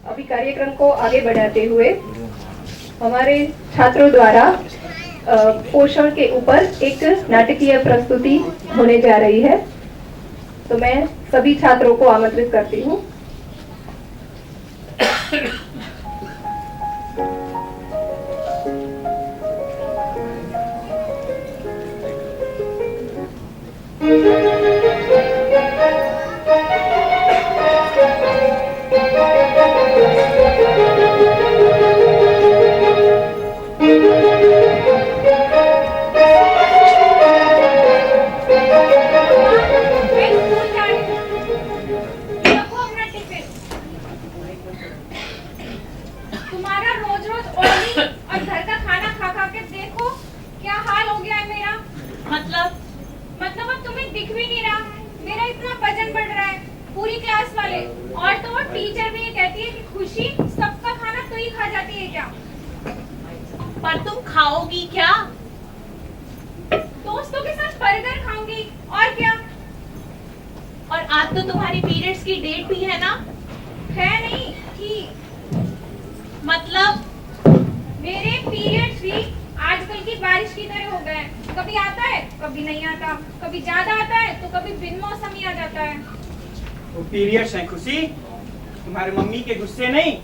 अभी कार्यक्रम को आगे बढ़ाते हुए हमारे छात्रों द्वारा पोषण के ऊपर एक नाटकीय प्रस्तुति होने जा रही है, तो मैं सभी छात्रों को आमंत्रित करती हूँ। तुम्हारा रोज रोज ऑयली और घर का खाना खा खा के देखो क्या हाल हो गया है मेरा। मतलब अब तुम्हें दिख भी नहीं रहा, मेरा इतना वजन बढ़ रहा है। पूरी क्लास वाले और तो और टीचर भी ये कहती है कि खुशी सबका खाना तो ही खा जाती है क्या। पर तुम खाओगी क्या? दोस्तों के साथ बर्गर खाऊंगी और क्या। और आज तो तुम्हारी पीरियड्स की डेट भी है ना? है नहीं थी। मतलब मेरे पीरियड्स भी आजकल की बारिश की तरह हो गए, कभी आता है कभी नहीं आता, कभी ज्यादा आता है तो कभी बिन मौसमी आ जाता है। वो पीरियड्स हैं खुशी, तुम्हारे मम्मी के गुस्से नहीं,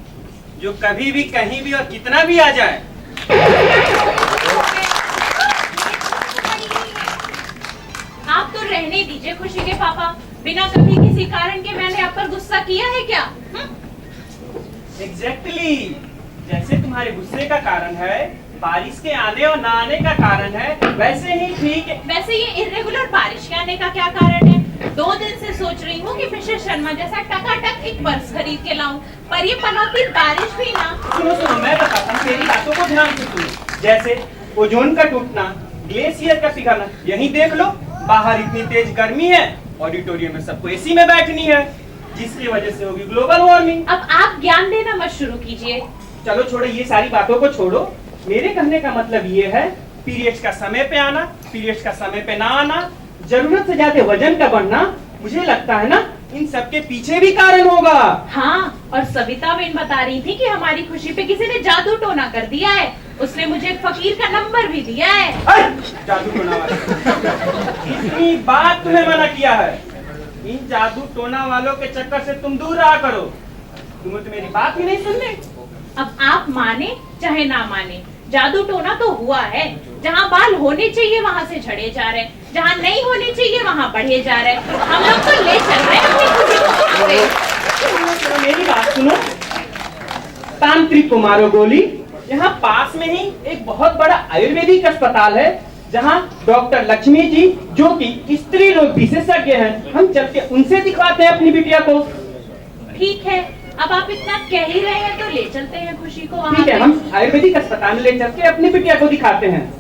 जो कभी भी कहीं भी और कितना भी आ जाए। आप तो रहने दीजिए खुशी के पापा, बिना कभी किसी कारण के मैंने आप पर गुस्सा किया है क्या? एग्जैक्टली, जैसे तुम्हारे गुस्से का कारण है बारिश के आने और ना आने का कारण है, वैसे ही ठीक है। वैसे ये इर्रेगुलर बारिश के आने का क्या कारण है? 2 दिन से सोच रही हूँ कि मिस्टर शर्मा जैसा टकाटक एक पर्स खरीद के लाऊं, पर ये पनौती बारिश भी ना। सुनो मैं बताता हूँ, मेरी बातों को ध्यान से सुनो। जैसे ओजोन का टूटना, ग्लेशियर का पिघलना, यही देख लो। बाहर इतनी तेज गर्मी है, ऑडिटोरियम में सबको एसी में बैठनी है, जिसकी वजह से होगी ग्लोबल वार्मिंग। अब आप ज्ञान देना मत शुरू कीजिए। चलो छोड़ो ये सारी बातों को छोड़ो। मेरे कहने का मतलब ये है, पीरियड्स का समय पे आना, पीरियड्स का समय पे ना आना, जरूरत से ज्यादा वजन का बढ़ना, मुझे लगता है ना इन सब के पीछे भी कारण होगा। हाँ, और सविता बहन बता रही थी कि हमारी खुशी पे किसी ने जादू टोना कर दिया है। उसने मुझे एक फकीर का नंबर भी दिया है। जादू टोना वाला इतनी बात तुम्हें मना किया है। इन जादू टोना वालों के चक्कर से तुम दूर रहा करो। तुम्हें तो मेरी बात ही नहीं सुननी। अब आप माने चाहे ना माने, जादू टोना तो हुआ है। जहाँ बाल होने चाहिए वहाँ से झड़े जा रहे, जहाँ नहीं होने चाहिए वहाँ बढ़े जा रहे। हम लोग तो ले चल रहे हैं अपनी खुशी को। मेरी बात सुनो, तांत्रिक को मारो गोली। यहाँ पास में ही एक बहुत बड़ा आयुर्वेदिक अस्पताल है, जहाँ डॉक्टर लक्ष्मी जी, जो कि स्त्री रोग विशेषज्ञ हैं, हम चल के उनसे दिखवाते हैं अपनी बिटिया को। ठीक है, अब आप इतना कह ही रहे हैं तो ले चलते हैं खुशी को वहाँ। ठीक है, हम आयुर्वेदिक अस्पताल में ले चल के अपनी बिटिया को दिखाते हैं।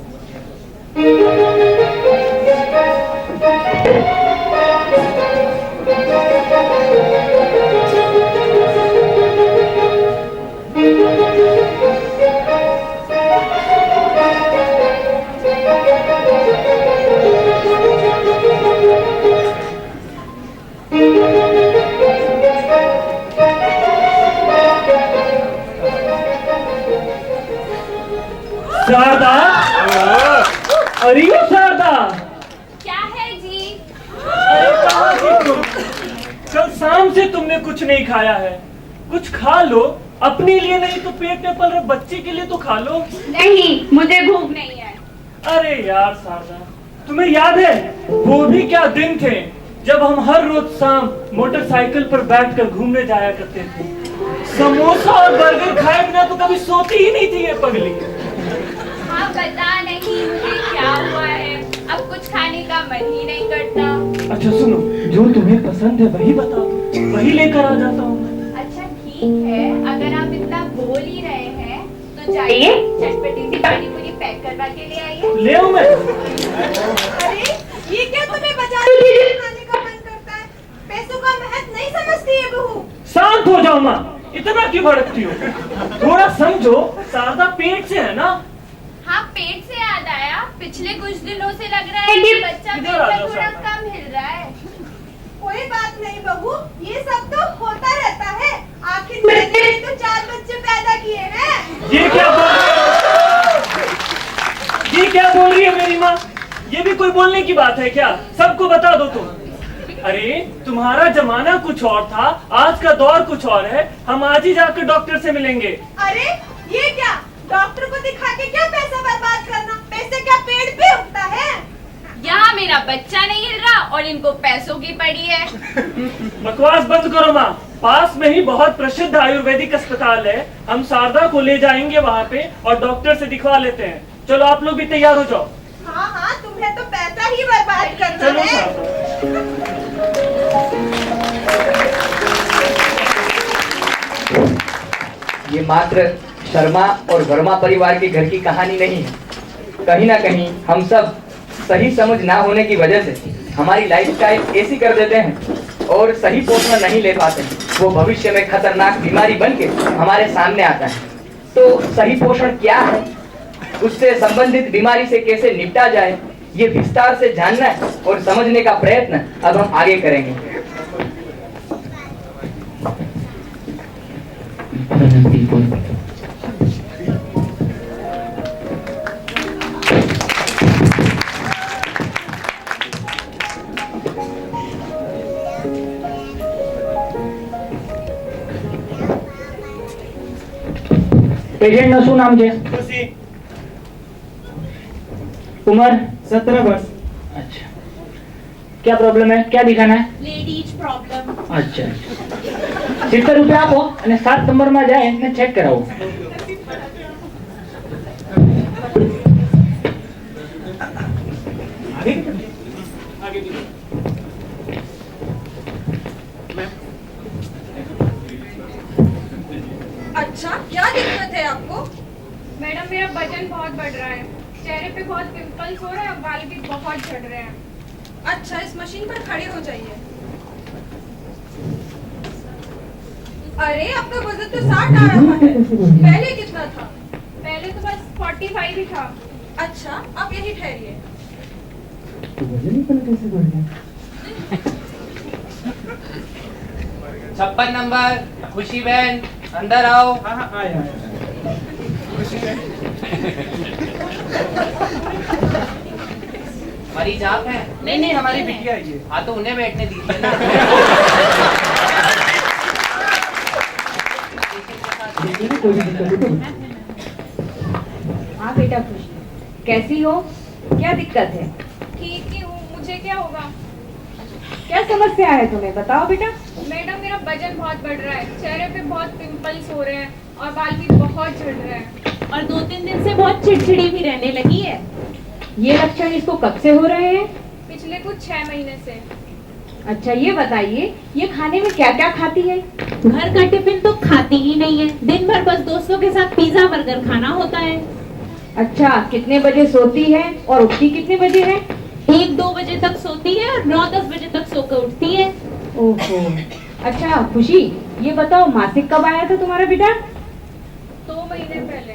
शारदा, अरे ओ शारदा, क्या है जी? अरे कहाँ थी तुम? कल शाम से तुमने कुछ नहीं खाया है, कुछ खा लो। अपने लिए नहीं तो पेट में पल रहे बच्चे के लिए तो खा लो। नहीं, मुझे भूख नहीं है। अरे यार शारदा, तुम्हें याद है वो भी क्या दिन थे जब हम हर रोज शाम मोटरसाइकिल पर बैठकर घूमने जाया करते थे। समोसा और बर्गर खाए बिना तो कभी सोती ही नहीं थी ये पगली। हाँ, पता नहीं मुझे क्या हुआ है, अब कुछ खाने का मन ही नहीं करता। अच्छा सुनो, जो तुम्हें पसंद है वही बता दो, वही लेकर आ जाता हूँ। अच्छा ठीक है, अगर आप इतना बोल ही रहे हैं तो जाइए चटपटी सी पानी पूरी पैक करवा के ले आइए। ले आऊं मैं? अरे ये क्या तुम्हें बाजार में खाने का मन करता है? पैसों का महत्व नहीं समझती है बहू। शांत हो जाओ माँ, इतना क्यों भड़कती हो? थोड़ा समझो, शारदा पेट से है ना। हाँ, पेट से याद आया, पिछले कुछ दिनों से लग रहा है कि बच्चा पेट में थोड़ा कम हिल रहा है। कोई बात नहीं बहू, ये सब तो होता रहता है, आखिर बच्चे तो कोई बोलने की बात है क्या? सबको बता दो तुम। अरे तुम्हारा जमाना कुछ और था, आज का दौर कुछ और है। हम आज ही जाकर डॉक्टर से मिलेंगे। अरे ये क्या, डॉक्टर को दिखा के क्या पैसा बर्बाद करना? पैसे क्या पेड़ पे उगता है? यहाँ मेरा बच्चा नहीं हिल रहा और इनको पैसों की पड़ी है। बकवास बंद करो माँ। पास में ही बहुत प्रसिद्ध आयुर्वेदिक अस्पताल है, हम शारदा को ले जाएंगे वहाँ पे और डॉक्टर से दिखवा लेते हैं। चलो आप लोग भी तैयार हो जाओ। हाँ हाँ, तुम्हें तो पैसा ही बर्बाद करना चलो है। ये मात्र शर्मा और वर्मा परिवार के घर की कहानी नहीं है। कहीं ना कहीं हम सब सही समझ ना होने की वजह से हमारी लाइफस्टाइल ऐसी कर देते हैं और सही पोषण नहीं ले पाते। वो भविष्य में खतरनाक बीमारी बन के हमारे सामने आता है। तो सही पोषण क्या है, उससे संबंधित बीमारी से कैसे निपटा जाए, ये विस्तार से जानना और समझने का प्रयत्न अब हम आगे करेंगे। पेशेंट નું શું નામ છે? खुशी उम्र? 17 वर्ष। अच्छा, क्या प्रॉब्लम है, क्या दिखाना है? Ladies problem. अच्छा, 70 રૂપિયા આપો અને 7 નંબરમાં જાય એને ચેક કરાવો। अच्छा, क्या दिक्कत है आपको? मैडम मेरा वजन बहुत बढ़ रहा है, चेहरे पे बहुत पिंपल्स हो रहे हैं, बाल भी बहुत झड़ रहे हैं। अच्छा, इस मशीन पर खड़े हो जाइए। अरे आपका वजन तो 60 आ रहा है, पहले कितना था? पहले तो बस 45 ही था। अच्छा, आप यही ठहरिए। 56 नंबर, खुशी बहन अंदर आओ। हाँ हाँ आया। मरीज आप हैं? नहीं नहीं, हमारी बिटिया है ये। हाँ तो उन्हें बैठने दीजिए ना। हाँ बेटा खुशी, कैसी हो, क्या दिक्कत है, ठीक ही हूँ, मुझे क्या होगा? क्या समस्या है तुम्हें, बताओ बेटा। मैडम मेरा वजन बहुत बढ़ रहा है, चेहरे पे बहुत पिंपल्स हो रहे हैं और बाल भी बहुत झड़ रहे हैं और 2-3 दिन से बहुत चिड़चिड़ी भी रहने लगी है। ये लक्षण इसको कब से हो रहे हैं? पिछले कुछ 6 महीने से। अच्छा ये बताइए, ये खाने में क्या क्या खाती है? घर का टिफिन तो खाती ही नहीं है, दिन भर बस दोस्तों के साथ पिज्जा बर्गर खाना होता है। अच्छा, कितने बजे सोती है और उठती कितने बजे है? 1-2 बजे तक सोती है और 9-10 बजे तक सोकर उठती है। ओहो। अच्छा खुशी, ये बताओ मासिक कब आया था तुम्हारा बेटा? 2 महीने पहले।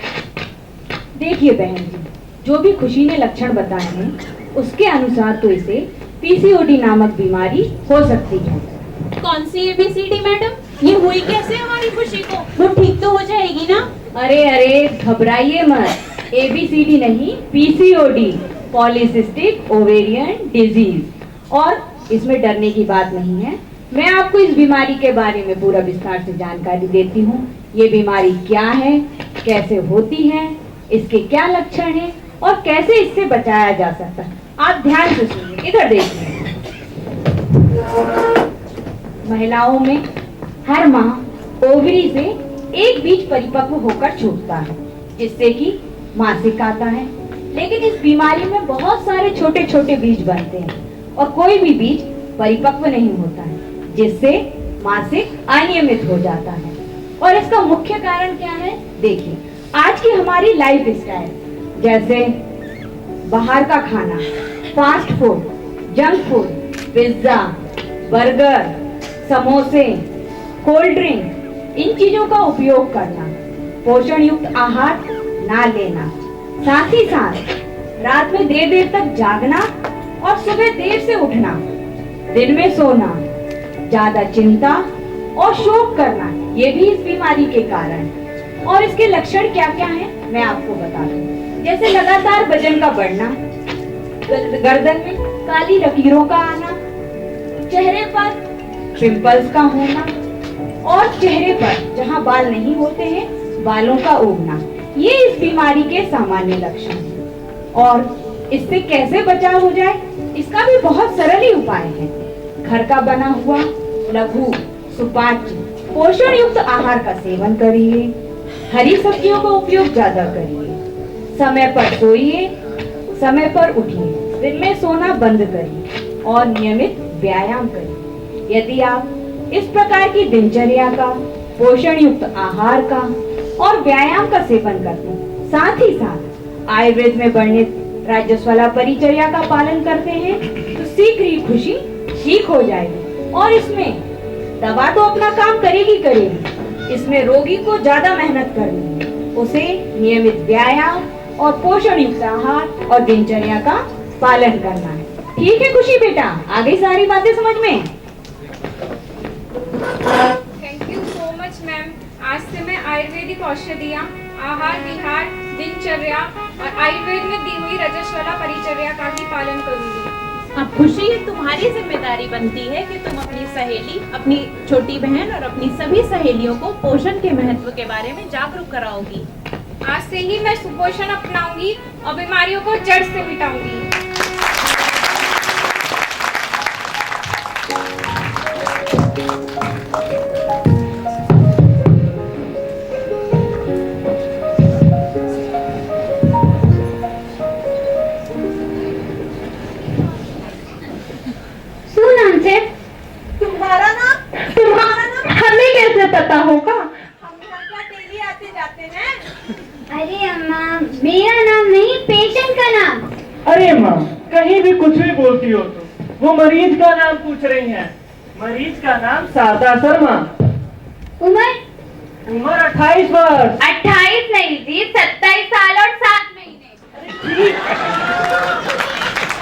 देखिए बहन जी, जो भी खुशी ने लक्षण बताए हैं उसके अनुसार तो इसे पीसीओडी नामक बीमारी हो सकती है। कौन सी एबीसीडी मैडम, ये हुई कैसे हमारी खुशी को? वो ठीक तो हो जाएगी ना? अरे घबराइए मत, एबीसीडी नहीं, पीसीओडी, पॉलीसिस्टिक ओवेरियन डिजीज। और इसमें डरने की बात नहीं है। मैं आपको इस बीमारी के बारे में पूरा विस्तार से जानकारी देती हूँ। ये बीमारी क्या है, कैसे होती है, इसके क्या लक्षण हैं और कैसे इससे बचाया जा सकता है। आप ध्यान से सुनिए, इधर देखिए। महिलाओं में हर माह ओवरी से एक बीज परिपक्व होकर छूटता है, जिससे कि मासिक आता है। लेकिन इस बीमारी में बहुत सारे छोटे छोटे बीज बनते हैं और कोई भी बीज परिपक्व नहीं होता है, जिससे मासिक अनियमित हो जाता है। और इसका मुख्य कारण क्या है? देखिए, आज की हमारी लाइफ स्टाइल, जैसे बाहर का खाना, fast food, junk food, pizza, burger, समोसे, कोल्ड ड्रिंक, इन चीजों का उपयोग करना, पोषण युक्त आहार ना लेना, साथ ही साथ रात में देर देर तक जागना और सुबह देर से उठना, दिन में सोना, ज्यादा चिंता और शोक करना, ये भी इस बीमारी के कारण है। और इसके लक्षण क्या क्या हैं मैं आपको बता दूं। जैसे लगातार वजन का बढ़ना, गर्दन में काली लकीरों का आना, चेहरे पर पिंपल्स का होना और चेहरे पर जहां बाल नहीं होते हैं बालों का उगना, ये इस बीमारी के सामान्य लक्षण हैं। और इससे कैसे बचाव हो जाए, इसका भी बहुत सरल ही उपाय है। घर का बना हुआ लघु सुपाच्य पोषण युक्त आहार का सेवन करिए, हरी सब्जियों का उपयोग ज्यादा करिए, समय पर सोइए, समय पर उठिए, दिन में सोना बंद करिए और नियमित व्यायाम करिए। यदि आप इस प्रकार की दिनचर्या का, पोषण युक्त आहार का और व्यायाम का सेवन करते हैं, साथ ही साथ आयुर्वेद में वर्णित राज्यस्वला परिचर्या का पालन करते हैं, तो शीघ्र ही खुशी ठीक हो जाएगी। और इसमें दवा तो अपना काम करेगी, इसमें रोगी को ज्यादा मेहनत करनी है, उसे नियमित व्यायाम और पोषण युक्त आहार और दिनचर्या का पालन करना है। ठीक है खुशी बेटा, आ गई सारी बातें समझ में? Thank you so much ma'am. आज से मैं आयुर्वेदिक औषधियाँ, आहार विहार, दिनचर्या और आयुर्वेद में दी हुई रजस्वला परिचर्या का ही पालन करूंगी। अब खुशी, तुम्हारी जिम्मेदारी बनती है कि तुम अपनी सहेली, अपनी छोटी बहन और अपनी सभी सहेलियों को पोषण के महत्व के बारे में जागरूक कराओगी। आज से ही मैं सुपोषण अपनाऊंगी और बीमारियों को जड़ से मिटाऊंगी। तुम्हारा नाम हमें कैसे पता होगा? हम क्या डेली आते जाते हैं। अरे अम्मा, मेरा नाम नहीं, पेशेंट का नाम। अरे माँ, कहीं भी कुछ भी बोलती हो तो वो मरीज का नाम पूछ रही हैं। मरीज का नाम शारदा शर्मा। उम्र 28 वर्ष। 28 नहीं जी, 27 साल और 7 महीने।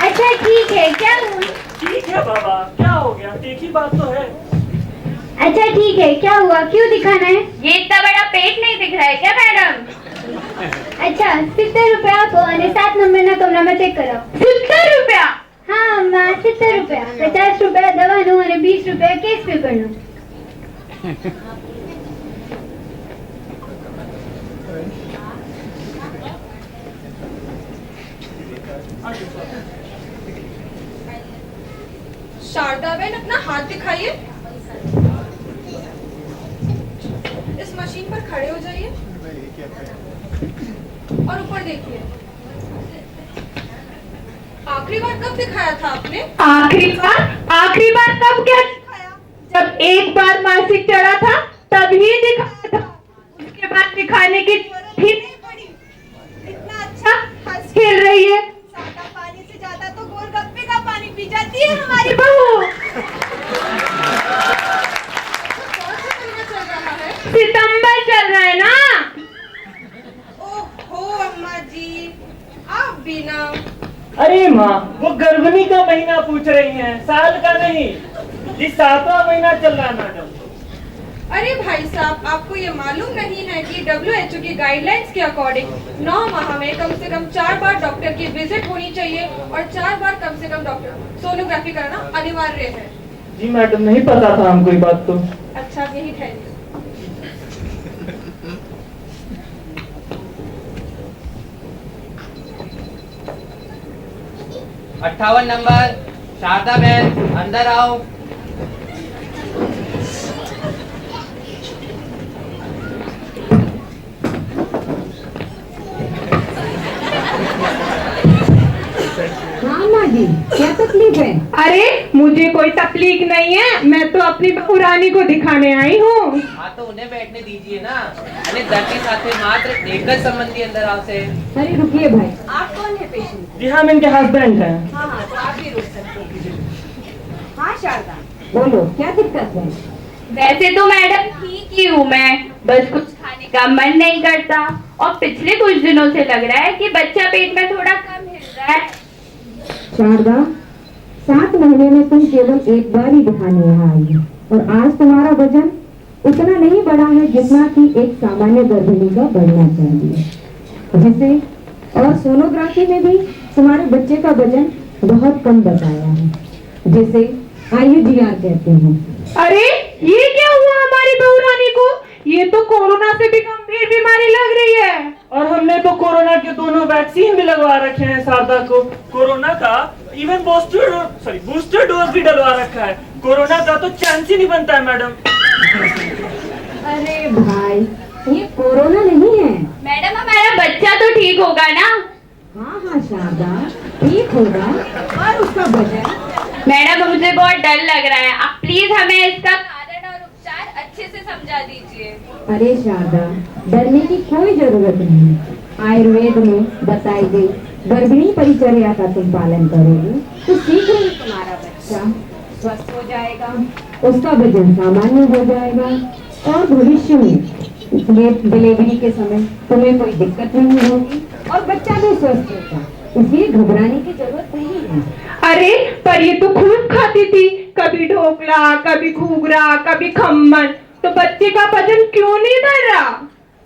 अच्छा ठीक है, क्या हुआ? ठीक है बाबा, क्या हो गया? एक ही बात तो है। अच्छा ठीक है, क्या हुआ, क्यों दिखाना है? ये इतना बड़ा पेट नहीं दिख रहा है क्या मैडम? अच्छा 70 रुपया आपको और 7 नंबर ना कमरा में चेक करो। 70 रुपया? हाँ अम्मा, 70 रुपया। 50 रुपया दवा नो और 20 रुपया केस पे करना। शारदा बहन, अपना हाथ दिखाइए। इस मशीन पर खड़े हो जाइए और ऊपर देखिए। आखिरी बार कब दिखाया था आपने? आखिरी बार कब क्या दिखाया? जब एक बार मासिक चढ़ा था तभी दिखाया था, उसके बाद दिखाने की फिर इतना अच्छा हंस खेल रही है। सादा पानी से ज्यादा तो गोलगप्पे का पानी पी जाती है हमारी बहू। कौन सा महीना चल रहा है? सितंबर चल रहा है ना? ओहो अम्मा जी, आप भी ना। अरे माँ, वो गर्भनी का महीना पूछ रही हैं, साल का नहीं। ये 7वां महीना चल रहा है मैडम। अरे भाई साहब, आपको ये मालूम नहीं है कि WHO की गाइडलाइंस के अकॉर्डिंग 9 माह में कम से कम 4 बार डॉक्टर की विजिट होनी चाहिए और 4 बार कम से कम डॉक्टर सोनोग्राफी करना अनिवार्य है। जी मैडम, नहीं पता था हमको ये बात तो। अच्छा, यही ठहरिए। अट्ठावन नंबर, शारदा बहन अंदर आओ। हाँ माँ जी, क्या तकलीफ है? अरे मुझे कोई तकलीफ नहीं है, मैं तो अपनी बहू रानी को दिखाने आई हूँ। हाँ तो उन्हें बैठने दीजिए ना। अरे धरती साथे मात्र एक संबंधी अंदर आओ से। अरे रुकिए भाई, आप कौन है पेशेंट? जी हम इनके हस्बैंड हैं। हाँ हाँ, तो आप भी रुक सकते हैं। हाँ शारदा, बोलो क्या दिक्कत है? वैसे तो मैडम ठीक ही हूँ मैं, बस कुछ खाने का मन नहीं करता और पिछले कुछ दिनों से लग रहा है कि बच्चा पेट में थोड़ा कम हिल रहा है। शारदा, 7 महीने में तुम केवल एक बार ही दिखाने यहाँ आई हो और आज तुम्हारा वजन उतना नहीं बढ़ा है जितना कि एक सामान्य गर्भिणी का बढ़ना चाहिए, जिसे और सोनोग्राफी में भी तुम्हारे बच्चे का वजन बहुत कम बताया है, जिसे IUGR कहते हैं। अरे ये क्या हुआ हमारी बहू रानी को? ये तो कोरोना से भी गंभीर बीमारी लग रही है। और हमने तो कोरोना के दोनों वैक्सीन भी लगवा रखे हैं शारदा को। कोरोना का इवन बूस्टर डोज भी डलवा रखा है। कोरोना का तो चांस ही नहीं बनता है मैडम। अरे भाई, ये कोरोना नहीं है। मैडम हमारा बच्चा तो ठीक होगा ना? हाँ हाँ शारदा, ठीक होगा। और उसका वजन? मैडम मुझे बहुत डर लग रहा है, आप प्लीज हमें इसका कारण और उपचार अच्छे से समझा दीजिए। अरे शारदा, डरने की कोई जरूरत नहीं। आयुर्वेद में बताई गई गर्भिणी परिचर्या का तुम पालन करोगे तो शीघ्र ही तुम्हारा बच्चा स्वस्थ हो जाएगा, उसका वजन सामान्य हो जाएगा और भविष्य में डिलीवरी के समय तुम्हें कोई दिक्कत नहीं होगी और बच्चा भी स्वस्थ होगा। इसलिए घबराने की जरूरत नहीं है। अरे पर ये तो खूब खाती थी, कभी ढोकला, कभी घूघरा, कभी खम्मन, तो बच्चे का वजन क्यों नहीं बढ़ रहा?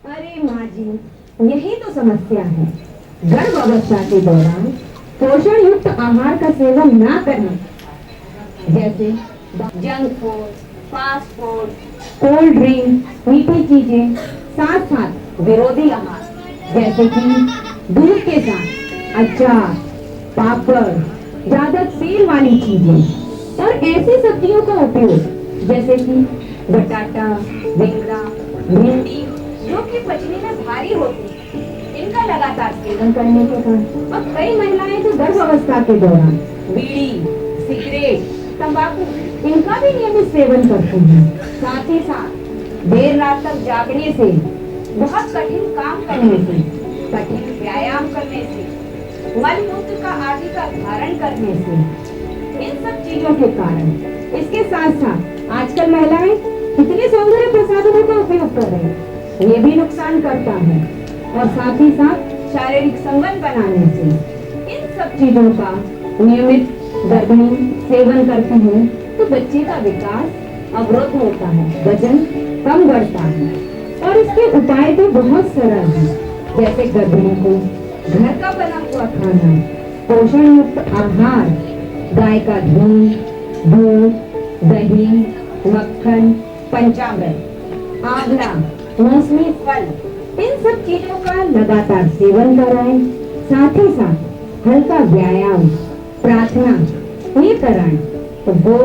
अरे माँ जी, यही तो समस्या है। गर्भावस्था के दौरान पोषण युक्त आहार का सेवन ना करना, जैसे junk food, fast food, cold drink, मीठी चीजें, साथ साथ विरोधी आहार जैसे कि दूध के साथ अचार, पापड़, ज्यादा तेल वाली चीजें और ऐसी सब्जियों का उपयोग जैसे कि बटाटा, बेंगड़ा, भिंडी जो कि पचने में भारी होती है, इनका लगातार सेवन करने के कारण अब कई महिलाएं तो गर्भावस्था के दौरान बीड़ी, सिगरेट, तंबाकू इनका भी नियमित सेवन करती हैं। साथ ही साथ देर रात तक जागने से, बहुत कठिन काम करने से, कठिन व्यायाम करने से, मल मूत्र का आदि का धारण करने से, इन सब चीजों के कारण, इसके साथ साथ आजकल महिलाएं कितने सौंदर्य प्रसाधनों का उपयोग कर रही हैं, ये भी नुकसान करता है। और साथ ही साथ शारीरिक संबंध बनाने से इन सब चीजों का नियमित गर्भिणी सेवन करती है तो बच्चे का विकास अवरुद्ध होता है, वजन कम बढ़ता है। और इसके उपाय तो बहुत सरल हैं, जैसे गर्भिणी को घर का बना हुआ खाना, पोषण युक्त आहार, गाय का घी, दूध, दही, मक्खन, पंचामृत, आंवला, मौसमी फल, इन सब चीजों का लगातार सेवन कराएं। साथ ही साथ हल्का व्यायाम, प्रार्थना ये कराएं तो वो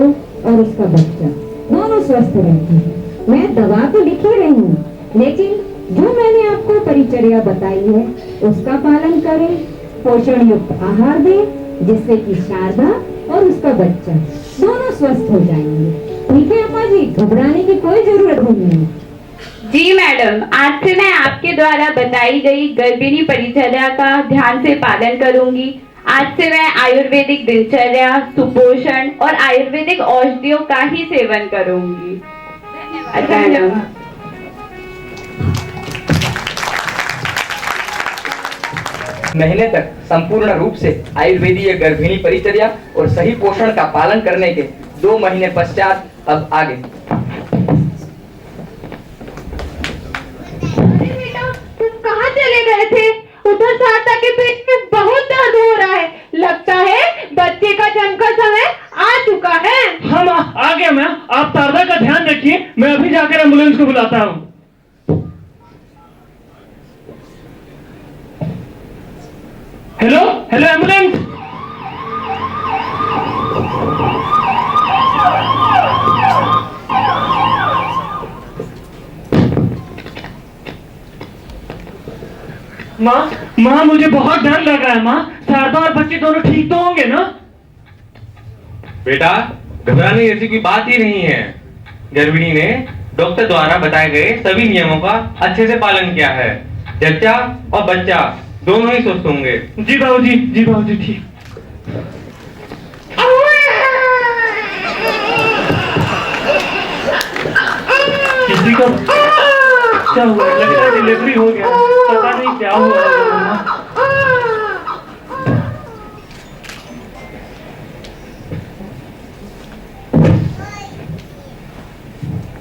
और उसका बच्चा दोनों स्वस्थ रहते हैं। मैं दवा तो लिख ही रही हूँ, लेकिन जो मैंने आपको परिचर्या बताई है उसका पालन करें, पोषण युक्त आहार दें, जिससे कि शारदा और उसका बच्चा दोनों स्वस्थ हो जाएंगे। ठीक है अम्मा जी, घबराने की कोई जरूरत नहीं है। जी मैडम, आज से मैं आपके द्वारा बताई गई गर्भिणी परिचर्या का ध्यान से पालन करूंगी। आज से मैं आयुर्वेदिक दिनचर्या, सुपोषण और आयुर्वेदिक औषधियों का ही सेवन करूंगी। धन्यवाद। महीने तक संपूर्ण रूप से आयुर्वेदीय गर्भिणी परिचर्या और सही पोषण का पालन करने के 2 महीने पश्चात अब आगे। तुम कहाँ चले गए थे? उधर शारदा के पेट में बहुत दर्द हो रहा है, लगता है बच्चे का जन्म का समय आ चुका है। हाँ माँ, आ गया मैं। आप शारदा का ध्यान रखिए, मैं अभी जाकर एम्बुलेंस को बुलाता हूँ। Hello hello ambulance. माँ मुझे बहुत डर लग रहा है माँ। शारदा और बच्चे दोनों ठीक तो होंगे ना? बेटा, घबराने जैसी कोई बात ही नहीं है। गर्भिणी ने डॉक्टर द्वारा बताए गए सभी नियमों का अच्छे से पालन किया है। जच्चा और बच्चा दोनों ही स्वस्थ होंगे। जी बाबूजी, जी बाबूजी, ठीक। किसी को क्या हुआ? लगता है डिलीवरी हो गया, पता नहीं क्या हुआ।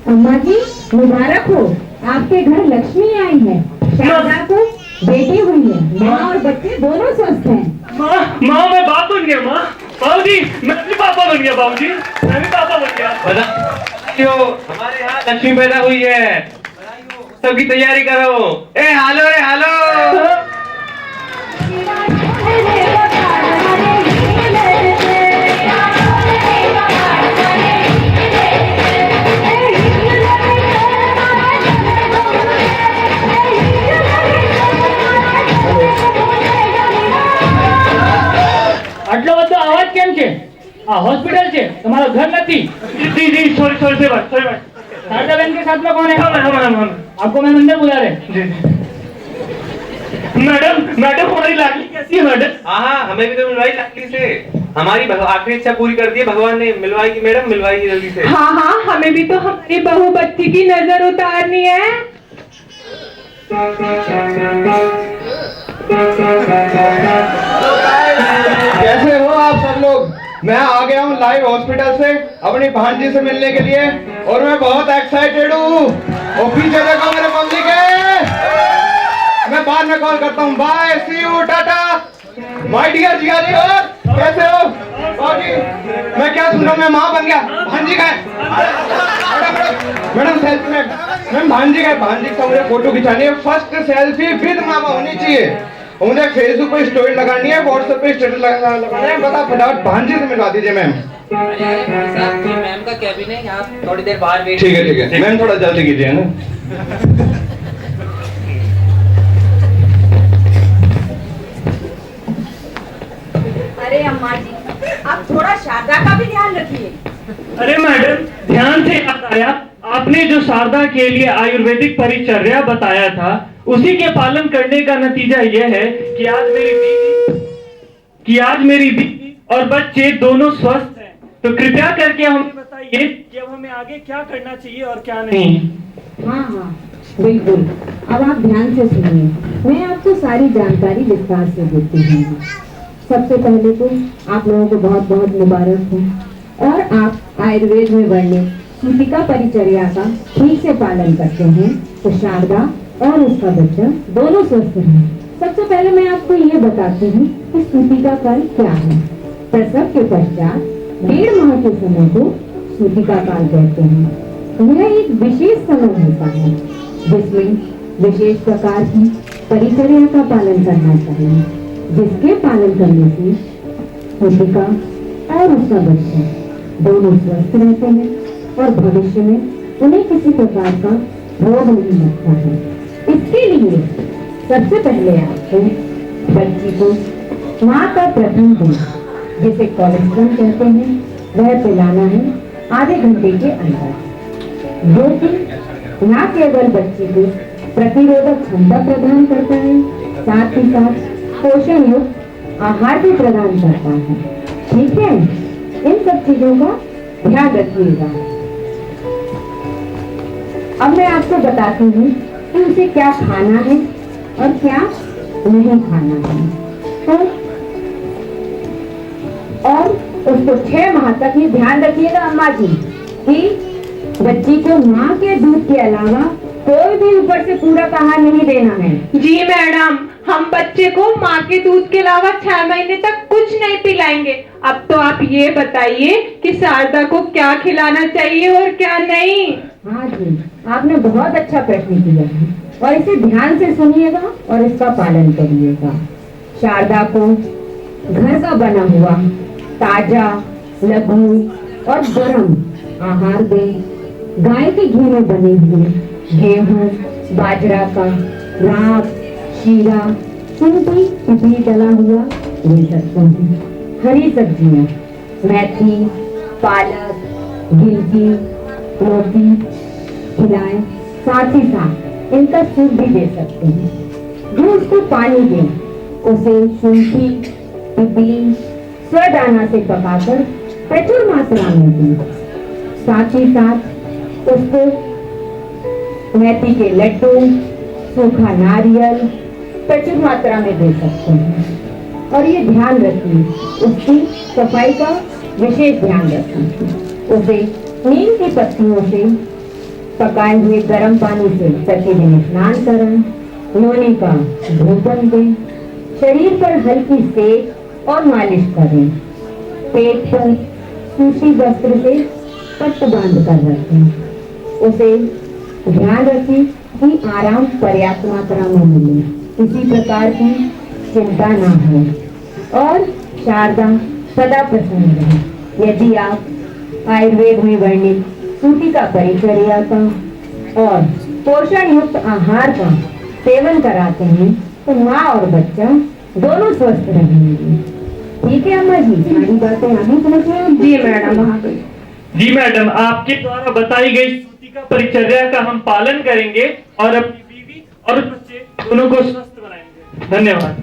अम्मा जी मुबारक हो, आपके घर लक्ष्मी आई है। शारदा को बेटी हुई है, माँ और बच्चे दोनों स्वस्थ हैं। माँ मैं बाप बन गया। माँ बाबूजी मैं भी पापा बन गया। बाबूजी मैं भी पापा बन गया। हमारे यहाँ लक्ष्मी पैदा हुई है, सबकी तैयारी करो। ए हालो रे हालो। આટલો બધો અવાજ કેમ છે? આ હોસ્પિટલ છે, તમારો ઘર નથી। जी जी सॉरी सॉरी सही बात सही बात। शारदा बहन के साथ में कौन है? हम आपको मैं अंदर बुला रहे। जी मैडम मैडम हमारी लाडली कैसी है मैडम? हाँ हमें भी तो मिलवाई लाडली से, हमारी आखिरी इच्छा पूरी कर दी है भगवान ने। मिलवाई की मैडम, मिलवाई जल्दी से। हाँ हाँ, हमें भी तो हमारी बहू बच्ची की नजर उतारनी है। कैसे हो आप सब लोग? मैं आ गया हूँ लाइव हॉस्पिटल से अपनी भांजी से मिलने के लिए और मैं बहुत एक्साइटेड हूँ। और पीछे देखो मेरे मम्मी के। मैं बाद में कॉल करता हूँ। Bye, see you, tata my dear Jiya ji. और कैसे हो बाजी? मैं क्या सुन रहा हूँ, मैं माँ बन गया। भांजी का है मैडम सेल्फी में। मैम भांजी का है, भांजी का मुझे फोटो खिंचानी है। फर्स्ट सेल्फी विद मामा होनी चाहिए। मुझे फेसबुक पे स्टोरी लगानी है, व्हाट्सएप पे स्टेटस लगाना है। बता फटाफट भांजी से मिलवा दीजिए मैम। मैम का कैबिन है यहाँ, थोड़ी देर बाहर वेट। ठीक है मैम, थोड़ा जल्दी कीजिए ना। अरे अम्मा जी, आप थोड़ा शारदा का भी ध्यान रखिए। अरे मैडम ध्यान से याद आया, आपने जो शारदा के लिए आयुर्वेदिक परिचर्या बताया था उसी के पालन करने का नतीजा यह है कि आज मेरी बीवी और बच्चे दोनों स्वस्थ हैं। तो कृपया करके हमें बताइए कि अब हमें आगे क्या करना चाहिए और क्या नहीं। हाँ हाँ बिल्कुल, अब आप ध्यान से सुनिए, मैं आपको सारी जानकारी विस्तार से देती हूँ। सबसे पहले तो आप लोगों को बहुत बहुत मुबारक हो और आप आयुर्वेद में वर्णित सूतिका परिचर्या का ठीक से पालन करते हैं तो शारदा और उसका बच्चा दोनों स्वस्थ हैं। सबसे पहले मैं आपको ये बताती हूँ कि सूतिका काल क्या है। प्रसव के पश्चात 1.5 माह के समय को सूतिका काल कहते हैं। यह एक विशेष समय होता है जिसमें विशेष प्रकार की परिचर्या का पालन करना चाहिए, जिसके पालन करने से सूतिका और उसका बच्चा दोनों स्वस्थ रहते हैं और भविष्य में उन्हें किसी प्रकार का रोग नहीं लगता है। इसके लिए सबसे पहले आपको बच्ची को माँ का प्रथम दूध, जिसे कोलेस्ट्रॉल कहते हैं, वह पिलाना है आधे घंटे के अंदर, जो कि न केवल बच्ची को प्रतिरोधक क्षमता प्रदान करता है, साथ ही साथ पोषण युक्त आहार भी प्रदान करता है। ठीक है, इन सब चीजों का ध्यान रखिएगा। अब मैं आपको बताती हूँ कि उसे क्या खाना है और क्या नहीं खाना है। और उसको 6 माह तक ये ध्यान रखिएगा अम्मा जी कि बच्ची को माँ के दूध के अलावा कोई भी ऊपर से पूरक आहार नहीं देना है। जी मैडम, हम बच्चे को माँ के दूध के अलावा 6 महीने तक कुछ नहीं पिलाएंगे। अब तो आप ये बताइए कि शारदा को क्या खिलाना चाहिए और क्या नहीं। हाँ जी, आपने बहुत अच्छा प्रश्न किया है और इसे ध्यान से सुनिएगा और इसका पालन करिएगा। शारदा को घर का बना हुआ ताजा, लघु और गर्म आहार दें। गाय के घी में बने हुए गेहूं, बाजरा का राख, शीरा, शुंठी, इडली डला हुआ ले सकते हैं। हरी सब्जियां, मेथी, पालक, गिलकी, लौकी खिलाएं। साथ ही साथ इनका सूप भी दे सकते हैं। जो उसको पानी दें, उसे शुंठी, इडली, स्वदाना से पकाकर प्रचुर मात्रा में दें। साथ ही साथ उसको मेथी के लड्डू, सूखा नारियल प्रचुर मात्रा में दे सकते हैं। और ये ध्यान रखिए, उसकी सफाई का विशेष ध्यान रखें। उसे नीम की पत्तियों से पकाए हुए गर्म पानी से प्रतिदिन स्नान कराएं। योनि का धूपन दें। शरीर पर हल्की सेक और मालिश करें। पेट पर सूती वस्त्र से पट्ट बांध कर रखें। उसे ध्यान रखें कि आराम पर्याप्त मात्रा में मिले, किसी प्रकार की चिंता ना हो और शारदा सदा प्रसन्न रहे। यदि आप आयुर्वेद में वर्णित सूतिका परिचर्या का और पोषण युक्त आहार का सेवन कराते हैं तो माँ और बच्चा दोनों स्वस्थ रहेंगे। ठीक है अम्मा जी, सारी बातें आगे पहुँचे। जी मैडम। जी मैडम, आपके द्वारा बताई गई सूतिका परिचर्या का हम पालन करेंगे और अपनी बीवी और बच्चे दोनों को स्वस्थ बनाएंगे। धन्यवाद।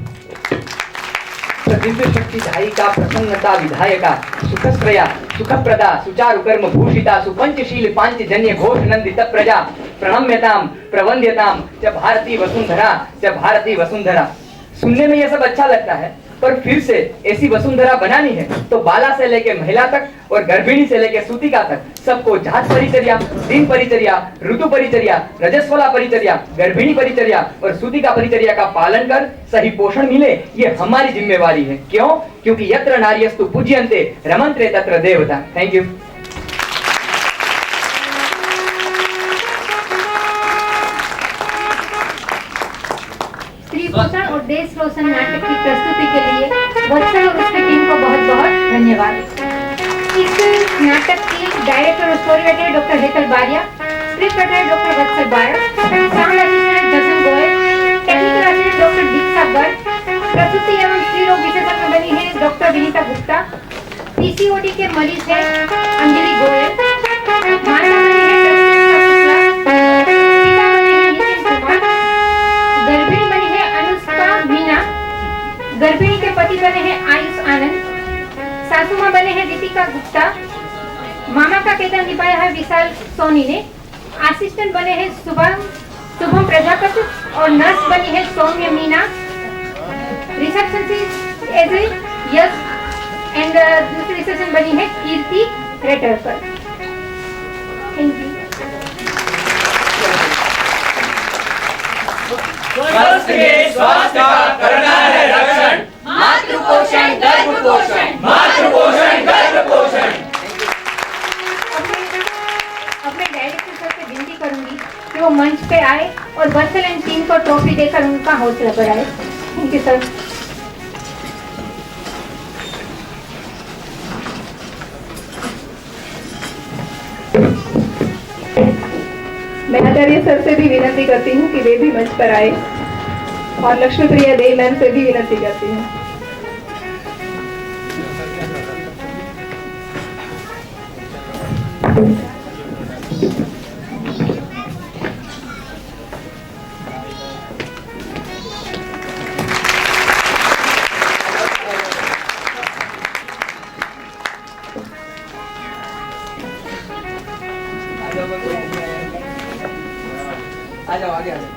दिव्य शक्तिदायिका प्रसन्नता विधायका सुखस्त्रया सुखप्रदा सुचारु कर्म भूषिता सुपंचशील पांचजन्य घोष नंदित प्रजा प्रणम्यताम प्रवंद्यताम च भारती वसुंधरा च भारती वसुंधरा। सुनने में यह सब अच्छा लगता है, पर फिर से ऐसी वसुंधरा बनानी है तो बाला से लेके महिला तक और गर्भिणी से लेके सूतिका तक सबको जात परिचर्या, दिन परिचर्या, ऋतु परिचर्या, रजस्वला परिचर्या, गर्भिणी परिचर्या और सूतिका परिचर्या का पालन कर सही पोषण मिले, ये हमारी जिम्मेवारी है। क्यों? क्योंकि यत्र नार्यस्तु पूज्यन्ते रमन्ते तत्र देवता। Thank you. स्त्री पोषण और देश रोशन नाटक की प्रस्तुति के लिए वत्सल और उसकी टीम को बहुत बहुत धन्यवाद। इस नाटक की डायरेक्टर और स्टोरी राइटर डॉक्टर हेतल बारिया, स्क्रिप्ट राइटर डॉक्टर वत्सल बारिया, साउंड असिस्टेंट दर्शन गोयल, टेक्निकल असिस्टेंट डॉक्टर दीक्षा गर्ग, प्रसूति एवं स्त्री रोग विशेषज्ञ बनी है डॉक्टर विनीता गुप्ता, पीसीओडी के मरीज है अंजलि गोयल, माता बनी है गर्भिणी के पति बने हैं आयुष आनंद, सासू मां बने हैं दीपिका गुप्ता, मामा का किरदार निभाया है विशाल सोनी ने, असिस्टेंट बने हैं शुभम प्रजापति और नर्स बनी है सौम्य मीना, रिसेप्शनिस्ट यस एंड दूसरी रिसेप्शन बनी है कीर्ति रेटरकर। Thank you. स्वास्थ्य का करना है रक्षण, मातृ पोषण गर्भ पोषण, मातृ पोषण गर्भ पोषण। अब मैं डायरेक्टर सर से विनती करूंगी कि वो मंच पे आए और वत्सल एंड टीम को ट्रॉफी देकर उनका हौसला बढ़ाए। Thank you sir. मैं आचार्य सर से भी विनती करती हूँ कि वे भी मंच पर आए और लक्ष्मी प्रिया देव मैम से भी विनती करती हूँ। आ जाओ आगे आ जाओ।